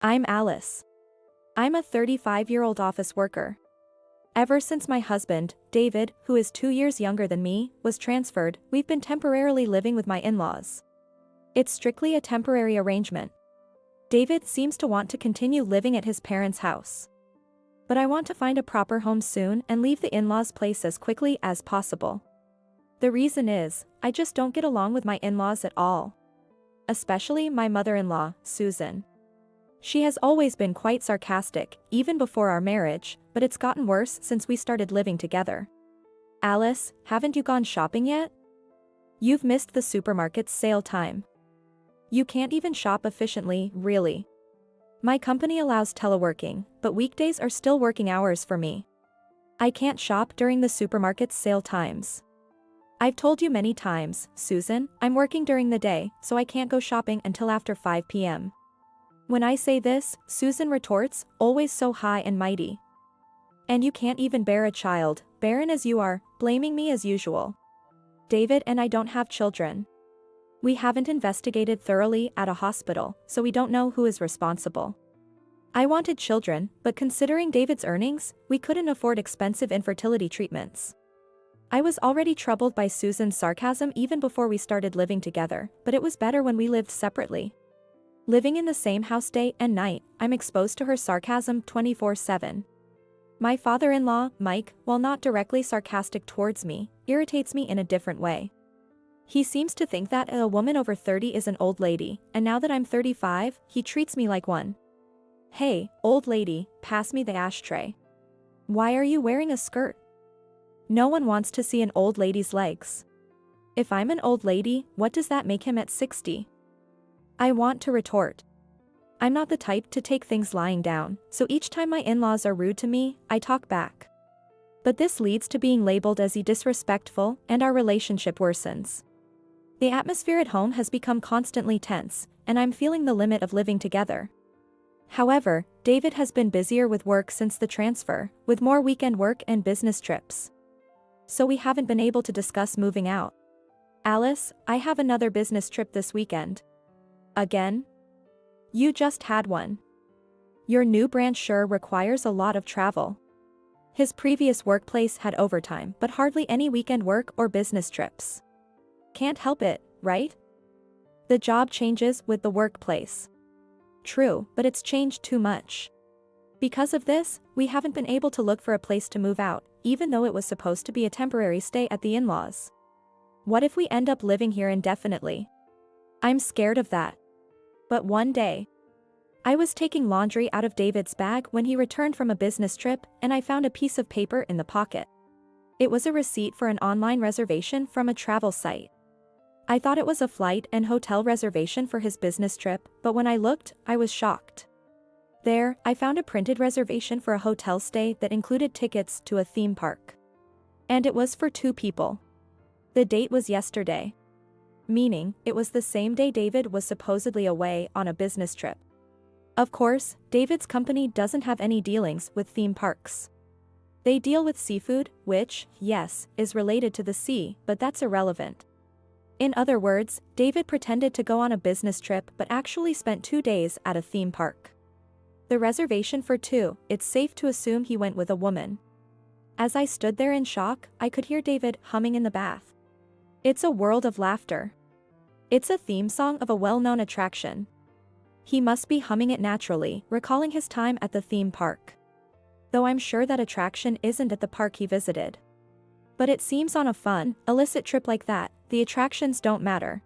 I'm Alice. I'm a 35-year-old office worker. Ever since my husband, David, who is 2 years younger than me, was transferred, we've been temporarily living with my in-laws. It's strictly a temporary arrangement. David seems to want to continue living at his parents' house. But I want to find a proper home soon and leave the in-laws' place as quickly as possible. The reason is, I just don't get along with my in-laws at all. Especially my mother-in-law, Susan. She has always been quite sarcastic, even before our marriage, but it's gotten worse since we started living together. Alice, haven't you gone shopping yet? You've missed the supermarket's sale time. You can't even shop efficiently, really. My company allows teleworking, but weekdays are still working hours for me. I can't shop during the supermarket's sale times. I've told you many times, Susan, I'm working during the day, so I can't go shopping until after 5 p.m. When I say this, Susan retorts, always so high and mighty. And you can't even bear a child, barren as you are, blaming me as usual. David and I don't have children. We haven't investigated thoroughly at a hospital, so we don't know who is responsible. I wanted children, but considering David's earnings, we couldn't afford expensive infertility treatments. I was already troubled by Susan's sarcasm even before we started living together, but it was better when we lived separately. Living in the same house day and night, I'm exposed to her sarcasm 24/7. My father-in-law, Mike, while not directly sarcastic towards me, irritates me in a different way. He seems to think that a woman over 30 is an old lady, and now that I'm 35, he treats me like one. Hey, old lady, pass me the ashtray. Why are you wearing a skirt? No one wants to see an old lady's legs. If I'm an old lady, what does that make him at 60? I want to retort. I'm not the type to take things lying down, so each time my in-laws are rude to me, I talk back. But this leads to being labeled as disrespectful, and our relationship worsens. The atmosphere at home has become constantly tense, and I'm feeling the limit of living together. However, David has been busier with work since the transfer, with more weekend work and business trips. So we haven't been able to discuss moving out. Alice, I have another business trip this weekend. Again? You just had one. Your new branch sure requires a lot of travel. His previous workplace had overtime but hardly any weekend work or business trips. Can't help it, right? The job changes with the workplace. True, but it's changed too much. Because of this, we haven't been able to look for a place to move out, even though it was supposed to be a temporary stay at the in-laws. What if we end up living here indefinitely? I'm scared of that. But one day, I was taking laundry out of David's bag when he returned from a business trip, and I found a piece of paper in the pocket. It was a receipt for an online reservation from a travel site. I thought it was a flight and hotel reservation for his business trip, but when I looked, I was shocked. There, I found a printed reservation for a hotel stay that included tickets to a theme park. And it was for 2 people. The date was yesterday. Meaning, it was the same day David was supposedly away on a business trip. Of course, David's company doesn't have any dealings with theme parks. They deal with seafood, which, yes, is related to the sea, but that's irrelevant. In other words, David pretended to go on a business trip but actually spent 2 days at a theme park. The reservation for 2, it's safe to assume he went with a woman. As I stood there in shock, I could hear David humming in the bath. It's a world of laughter. It's a theme song of a well-known attraction. He must be humming it naturally, recalling his time at the theme park. Though I'm sure that attraction isn't at the park he visited. But it seems on a fun, illicit trip like that, the attractions don't matter.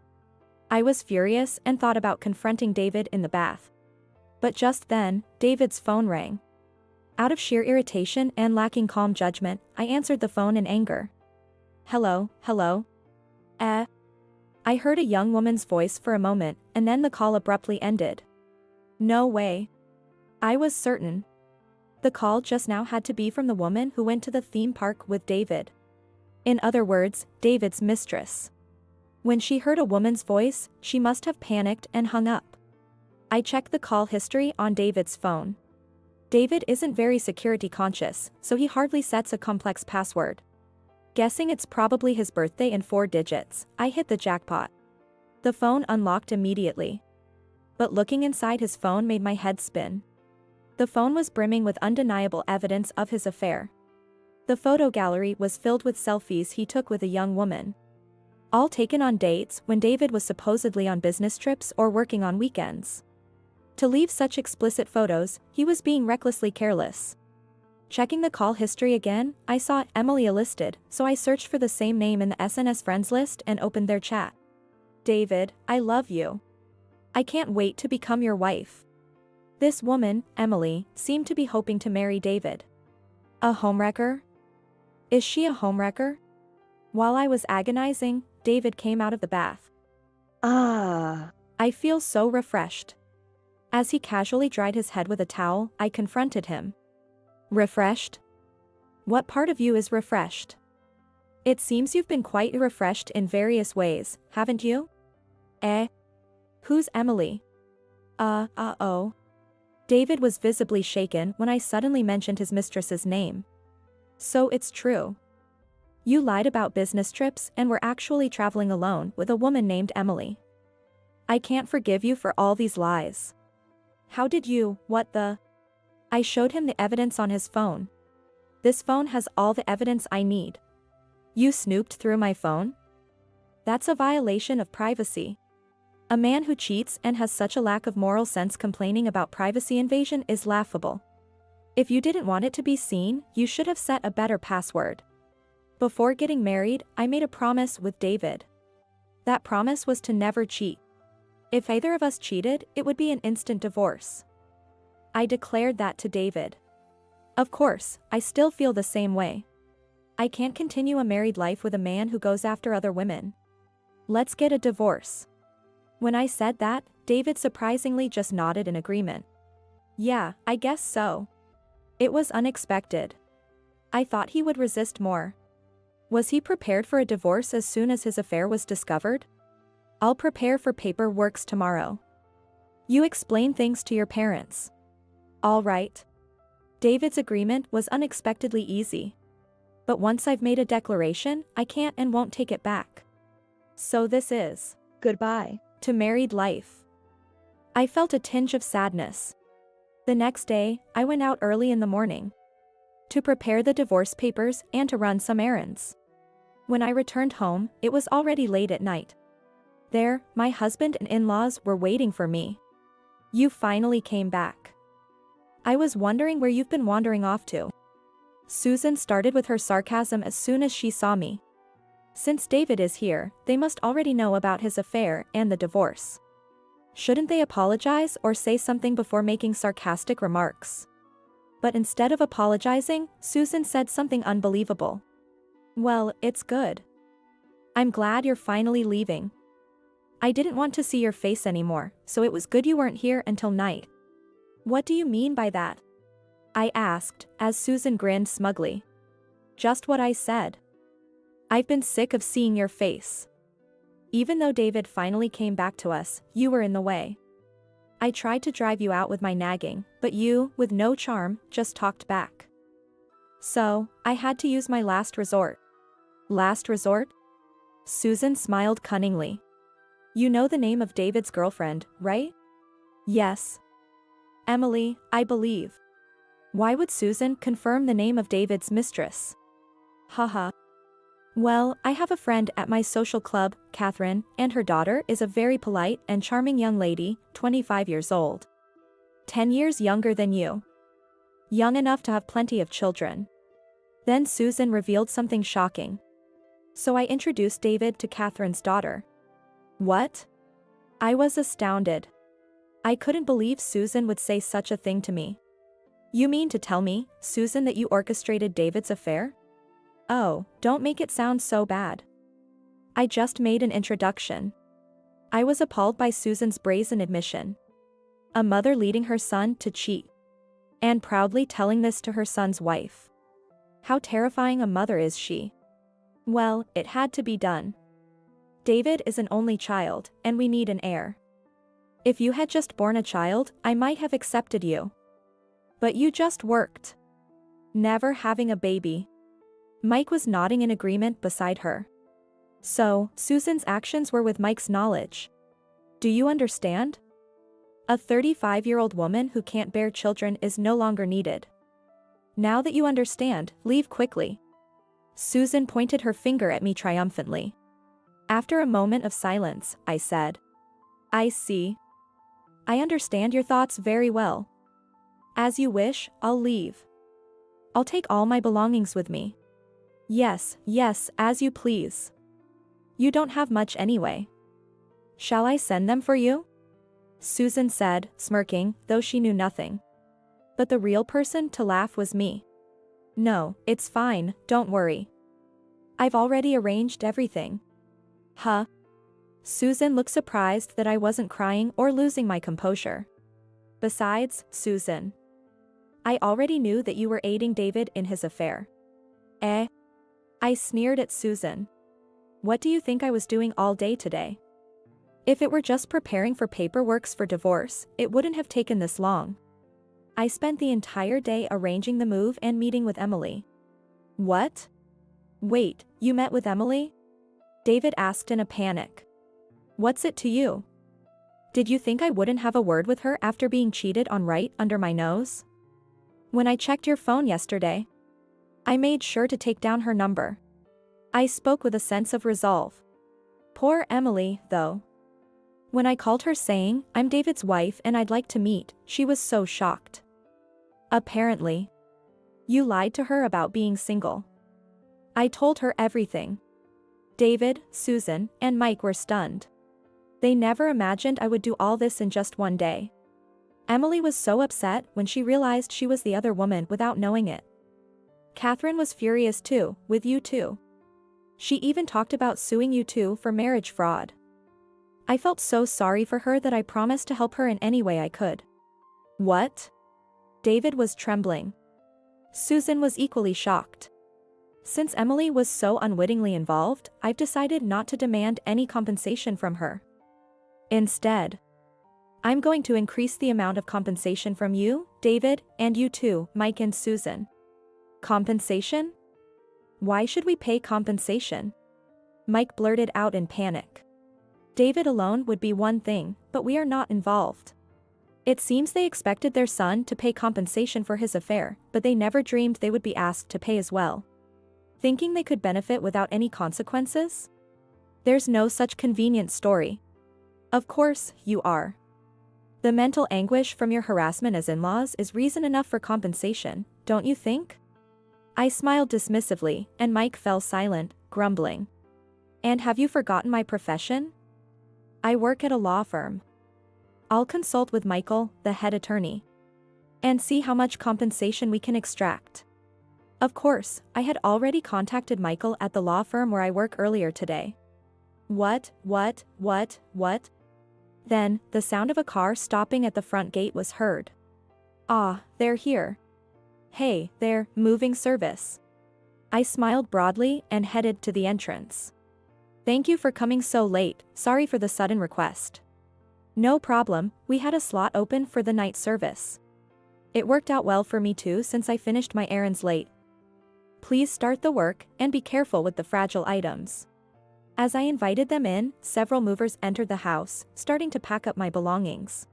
I was furious and thought about confronting David in the bath. But just then, David's phone rang. Out of sheer irritation and lacking calm judgment, I answered the phone in anger. Hello? I heard a young woman's voice for a moment, and then the call abruptly ended. No way. I was certain. The call just now had to be from the woman who went to the theme park with David. In other words, David's mistress. When she heard a woman's voice, she must have panicked and hung up. I checked the call history on David's phone. David isn't very security conscious, so he hardly sets a complex password. Guessing it's probably his birthday in 4 digits, I hit the jackpot. The phone unlocked immediately. but looking inside his phone made my head spin. The phone was brimming with undeniable evidence of his affair. The photo gallery was filled with selfies he took with a young woman, all taken on dates when David was supposedly on business trips or working on weekends. To leave such explicit photos, he was being recklessly careless. Checking the call history again, I saw Emily listed, so I searched for the same name in the SNS friends list and opened their chat. David, I love you. I can't wait to become your wife. This woman, Emily, seemed to be hoping to marry David. A homewrecker? Is she a homewrecker? While I was agonizing, David came out of the bath. I feel so refreshed. As he casually dried his head with a towel, I confronted him. Refreshed? What part of you is refreshed? It seems you've been quite refreshed in various ways, haven't you? Who's Emily? Oh. David was visibly shaken when I suddenly mentioned his mistress's name. So it's true. You lied about business trips and were actually traveling alone with a woman named Emily. I can't forgive you for all these lies. How did you, what the? I showed him the evidence on his phone. This phone has all the evidence I need. You snooped through my phone? That's a violation of privacy. A man who cheats and has such a lack of moral sense complaining about privacy invasion is laughable. If you didn't want it to be seen, you should have set a better password. Before getting married, I made a promise with David. That promise was to never cheat. If either of us cheated, it would be an instant divorce. I declared that to David. Of course, I still feel the same way. I can't continue a married life with a man who goes after other women. Let's get a divorce. When I said that, David surprisingly just nodded in agreement. Yeah, I guess so. It was unexpected. I thought he would resist more. Was he prepared for a divorce as soon as his affair was discovered? I'll prepare for paperwork tomorrow. You explain things to your parents. All right. David's agreement was unexpectedly easy. But once I've made a declaration, I can't and won't take it back. So this is goodbye to married life. I felt a tinge of sadness. The next day, I went out early in the morning to prepare the divorce papers and to run some errands. When I returned home, it was already late at night. There, my husband and in-laws were waiting for me. You finally came back. I was wondering where you've been wandering off to. Susan started with her sarcasm as soon as she saw me. Since David is here, they must already know about his affair and the divorce. Shouldn't they apologize or say something before making sarcastic remarks? But instead of apologizing, Susan said something unbelievable. Well, it's good. I'm glad you're finally leaving. I didn't want to see your face anymore, so it was good you weren't here until night. What do you mean by that? I asked, as Susan grinned smugly. Just what I said. I've been sick of seeing your face. Even though David finally came back to us, you were in the way. I tried to drive you out with my nagging, but you, with no charm, just talked back. So, I had to use my last resort. Last resort? Susan smiled cunningly. You know the name of David's girlfriend, right? Yes. Emily, I believe. Why would Susan confirm the name of David's mistress? Haha. Well, I have a friend at my social club, Catherine, and her daughter is a very polite and charming young lady, 25 years old. 10 years younger than you. Young enough to have plenty of children. Then Susan revealed something shocking. So I introduced David to Catherine's daughter. What? I was astounded. I couldn't believe Susan would say such a thing to me. You mean to tell me, Susan, that you orchestrated David's affair? Oh, don't make it sound so bad. I just made an introduction. I was appalled by Susan's brazen admission. A mother leading her son to cheat. And proudly telling this to her son's wife. How terrifying a mother is she. Well, it had to be done. David is an only child, and we need an heir. If you had just born a child, I might have accepted you. But you just worked. Never having a baby. Mike was nodding in agreement beside her. So, Susan's actions were with Mike's knowledge. Do you understand? A 35-year-old woman who can't bear children is no longer needed. Now that you understand, leave quickly. Susan pointed her finger at me triumphantly. After a moment of silence, I said, I see. I understand your thoughts very well. As you wish, I'll leave. I'll take all my belongings with me. Yes, yes, as you please. You don't have much anyway. Shall I send them for you? Susan said, smirking, though she knew nothing. But the real person to laugh was me. No, it's fine, don't worry. I've already arranged everything. Huh? Susan looked surprised that I wasn't crying or losing my composure. Besides, Susan, I already knew that you were aiding David in his affair. Eh? I sneered at Susan. What do you think I was doing all day today? If it were just preparing for paperwork for divorce, it wouldn't have taken this long. I spent the entire day arranging the move and meeting with Emily. What? Wait, you met with Emily? David asked in a panic. What's it to you? Did you think I wouldn't have a word with her after being cheated on right under my nose? When I checked your phone yesterday, I made sure to take down her number. I spoke with a sense of resolve. Poor Emily, though. When I called her saying, I'm David's wife and I'd like to meet, she was so shocked. Apparently. You lied to her about being single. I told her everything. David, Susan, and Mike were stunned. They never imagined I would do all this in just one day. Emily was so upset when she realized she was the other woman without knowing it. Catherine was furious too, with you too. She even talked about suing you two for marriage fraud. I felt so sorry for her that I promised to help her in any way I could. What? David was trembling. Susan was equally shocked. Since Emily was so unwittingly involved, I've decided not to demand any compensation from her. Instead, I'm going to increase the amount of compensation from you, David, and you too, Mike and Susan. Compensation? Why should we pay compensation? Mike blurted out in panic. David alone would be one thing, but we are not involved. It seems they expected their son to pay compensation for his affair, but they never dreamed they would be asked to pay as well. Thinking they could benefit without any consequences? There's no such convenient story. Of course, you are. The mental anguish from your harassment as in-laws is reason enough for compensation, don't you think? I smiled dismissively, and Mike fell silent, grumbling. And have you forgotten my profession? I work at a law firm. I'll consult with Michael, the head attorney, and see how much compensation we can extract. Of course, I had already contacted Michael at the law firm where I work earlier today. What? Then, the sound of a car stopping at the front gate was heard. Ah, they're here. Hey, there, moving service. I smiled broadly and headed to the entrance. Thank you for coming so late, sorry for the sudden request. No problem, we had a slot open for the night service. It worked out well for me too since I finished my errands late. Please start the work, and be careful with the fragile items. As I invited them in, several movers entered the house, starting to pack up my belongings.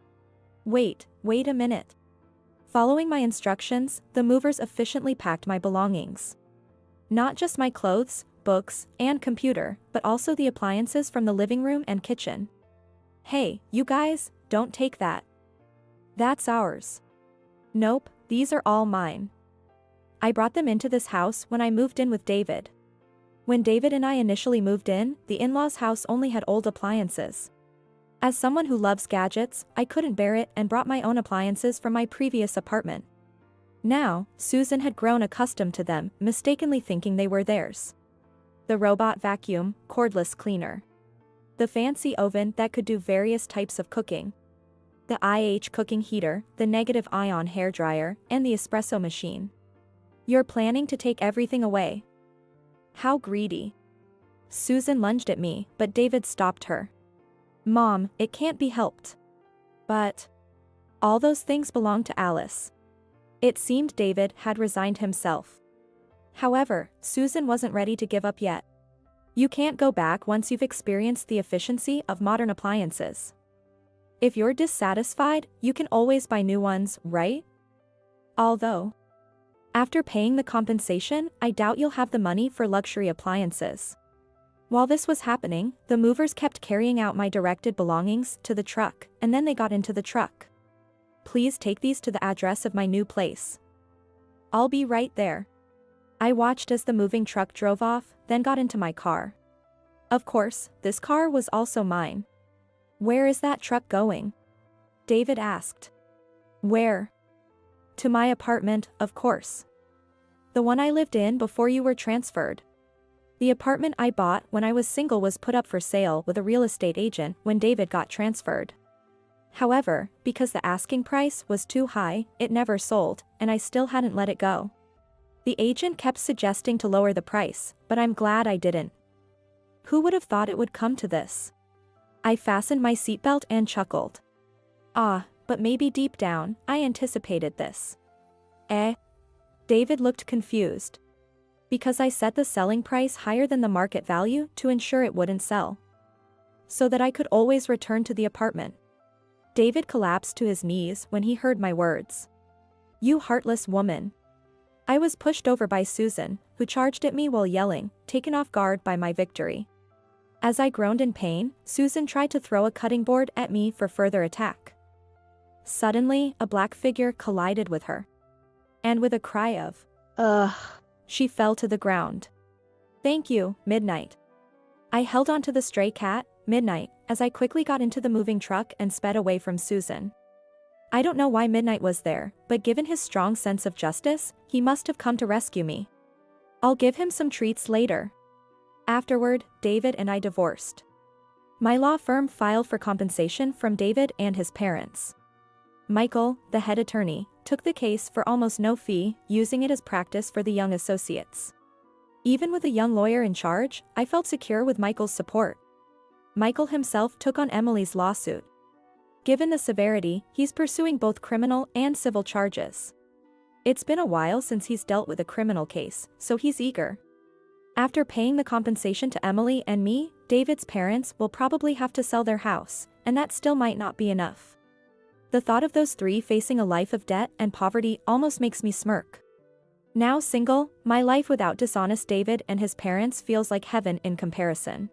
Wait a minute. Following my instructions, the movers efficiently packed my belongings. Not just my clothes, books, and computer, but also the appliances from the living room and kitchen. Hey, you guys, don't take that. That's ours. Nope, these are all mine. I brought them into this house when I moved in with David. When David and I initially moved in, the in-laws' house only had old appliances. As someone who loves gadgets, I couldn't bear it and brought my own appliances from my previous apartment. Now, Susan had grown accustomed to them, mistakenly thinking they were theirs. The robot vacuum, cordless cleaner. The fancy oven that could do various types of cooking. The IH cooking heater, the negative ion hairdryer, and the espresso machine. You're planning to take everything away. How greedy. Susan lunged at me, but David stopped her. Mom, it can't be helped. But all those things belong to Alice. It seemed David had resigned himself. However, Susan wasn't ready to give up yet. You can't go back once you've experienced the efficiency of modern appliances. If you're dissatisfied, you can always buy new ones, right? Although, after paying the compensation, I doubt you'll have the money for luxury appliances. While this was happening, the movers kept carrying out my directed belongings to the truck, and then they got into the truck. Please take these to the address of my new place. I'll be right there. I watched as the moving truck drove off, then got into my car. Of course, this car was also mine. Where is that truck going? David asked. Where? To my apartment, of course. The one I lived in before you were transferred. The apartment I bought when I was single was put up for sale with a real estate agent when David got transferred. However, because the asking price was too high, it never sold, and I still hadn't let it go. The agent kept suggesting to lower the price, but I'm glad I didn't. Who would have thought it would come to this? I fastened my seatbelt and chuckled. But maybe deep down, I anticipated this. David looked confused. Because I set the selling price higher than the market value to ensure it wouldn't sell. So that I could always return to the apartment. David collapsed to his knees when he heard my words. You heartless woman. I was pushed over by Susan, who charged at me while yelling, taken off guard by my victory. As I groaned in pain, Susan tried to throw a cutting board at me for further attack. Suddenly, a black figure collided with her. And with a cry of, ugh, she fell to the ground. Thank you, Midnight. I held onto the stray cat, Midnight, as I quickly got into the moving truck and sped away from Susan. I don't know why Midnight was there, but given his strong sense of justice, he must have come to rescue me. I'll give him some treats later. Afterward, David and I divorced. My law firm filed for compensation from David and his parents. Michael, the head attorney, took the case for almost no fee, using it as practice for the young associates. Even with a young lawyer in charge, I felt secure with Michael's support. Michael himself took on Emily's lawsuit. Given the severity, he's pursuing both criminal and civil charges. It's been a while since he's dealt with a criminal case, so he's eager. After paying the compensation to Emily and me, David's parents will probably have to sell their house, and that still might not be enough. The thought of those three facing a life of debt and poverty almost makes me smirk. Now single, my life without dishonest David and his parents feels like heaven in comparison.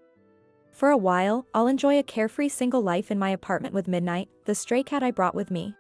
For a while, I'll enjoy a carefree single life in my apartment with Midnight, the stray cat I brought with me.